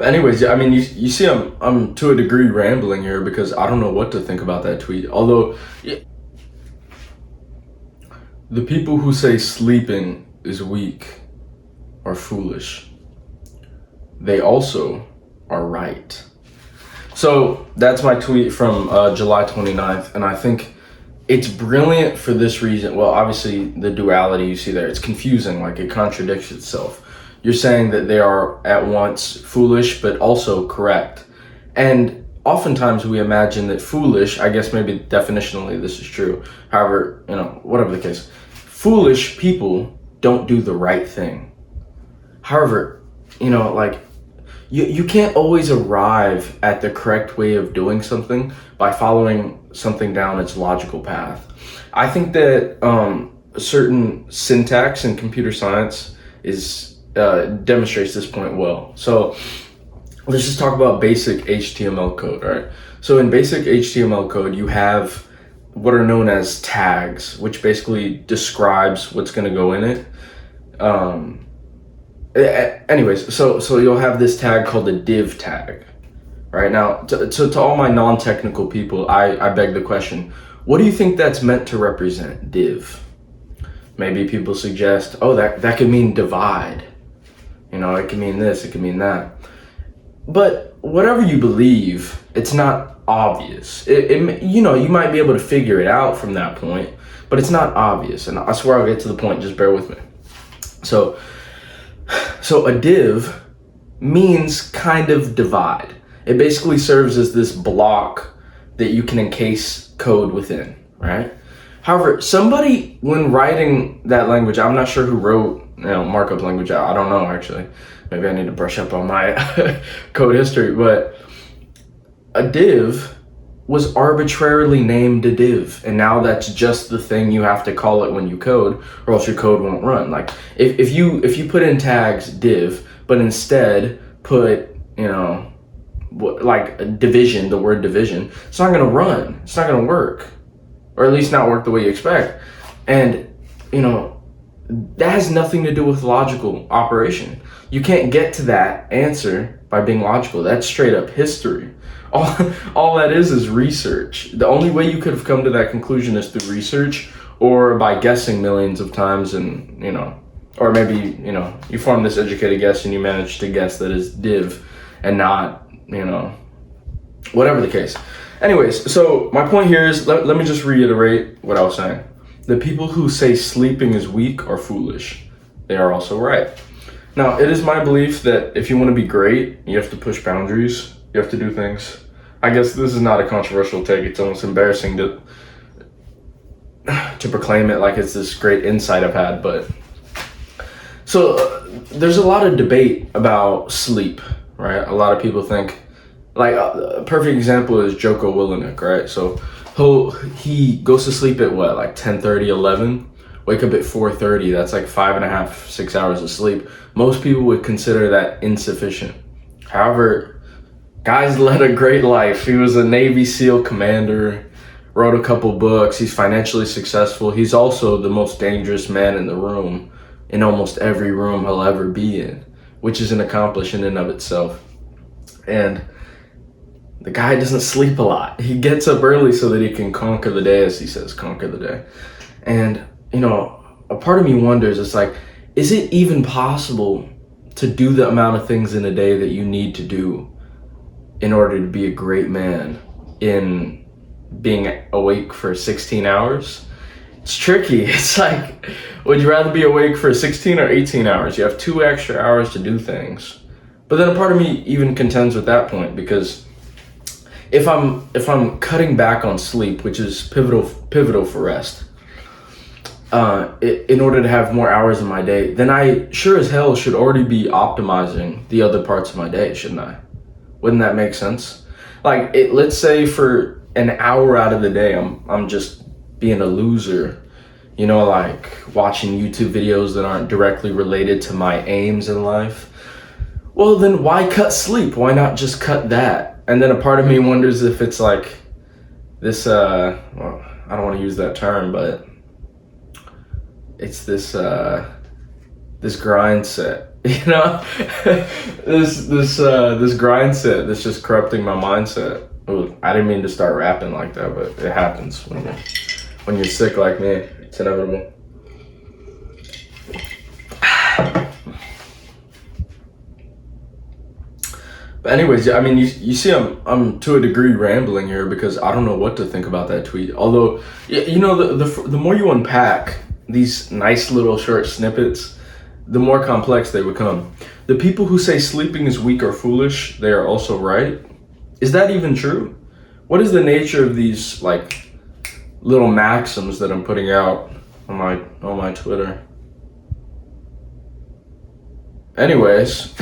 But anyways, yeah, I mean, you see, I'm to a degree rambling here because I don't know what to think about that tweet. Although, the people who say sleeping is weak are foolish. They also are right. So that's my tweet from July 29th, and I think it's brilliant for this reason. Well, obviously, the duality you see there, it's confusing, like it contradicts itself. You're saying that they are at once foolish, but also correct. And oftentimes we imagine that foolish, I guess maybe definitionally this is true. However, whatever the case, foolish people don't do the right thing. However, like you can't always arrive at the correct way of doing something by following something down its logical path. I think that certain syntax in computer science demonstrates this point well. So let's just talk about basic HTML code, right? So in basic HTML code, you have what are known as tags, which basically describes what's going to go in it. Anyways, so you'll have this tag called a div tag. Right now, to all my non-technical people, I beg the question, what do you think that's meant to represent, div? Maybe people suggest, oh, that could mean divide. It could mean this, it could mean that. But whatever you believe, it's not obvious. You might be able to figure it out from that point, but it's not obvious. And I swear I'll get to the point, just bear with me. So a div means kind of divide. It basically serves as this block that you can encase code within, right? However, somebody, when writing that language, I'm not sure who wrote markup language. I don't know, actually. Maybe I need to brush up on my code history. But a div was arbitrarily named a div. And now that's just the thing you have to call it when you code, or else your code won't run. Like, if you put in tags div, but instead put, like a division, the word division, it's not going to run. It's not going to work. Or at least not work the way you expect. And, that has nothing to do with logical operation. You can't get to that answer by being logical. That's straight up history. All that is research. The only way you could have come to that conclusion is through research or by guessing millions of times and, or maybe, you form this educated guess and you manage to guess that is div and not, whatever the case. Anyways, so my point here is, let me just reiterate what I was saying. The people who say sleeping is weak are foolish. They are also right. Now, it is my belief that if you want to be great, you have to push boundaries. You have to do things. I guess this is not a controversial take. It's almost embarrassing to proclaim it like it's this great insight I've had. But so there's a lot of debate about sleep, right? A lot of people think, like a perfect example is Joko Willenick, right? So he goes to sleep at what, like 10:30, 11? Wake up at 4:30. That's like 5.5, 6 hours of sleep. Most people would consider that insufficient. However, guy's led a great life. He was a Navy SEAL commander, wrote a couple books. He's financially successful. He's also the most dangerous man in the room, in almost every room he'll ever be in, which is an accomplishment in and of itself. And the guy doesn't sleep a lot. He gets up early so that he can conquer the day, as he says, conquer the day. And, a part of me wonders, it's like, is it even possible to do the amount of things in a day that you need to do in order to be a great man in being awake for 16 hours? It's tricky. It's like, would you rather be awake for 16 or 18 hours? You have 2 extra hours to do things. But then a part of me even contends with that point, because if I'm cutting back on sleep, which is pivotal for rest, in order to have more hours in my day, then I sure as hell should already be optimizing the other parts of my day, shouldn't I? Wouldn't that make sense? Like, let's say for an hour out of the day, I'm just being a loser, like watching YouTube videos that aren't directly related to my aims in life. Well, then why cut sleep? Why not just cut that? And then a part of me wonders if it's like this, well, I don't want to use that term, but it's this grind set You know, this grind set that's just corrupting my mindset. Ooh, I didn't mean to start rapping like that, but it happens when you're sick like me. It's inevitable. But anyways, I mean, you see, I'm to a degree rambling here because I don't know what to think about that tweet. Although, you know, the more you unpack these nice little short snippets, the more complex they become. The people who say sleeping is weak or foolish, they are also right. Is that even true? What is the nature of these like little maxims that I'm putting out on my Twitter? Anyways.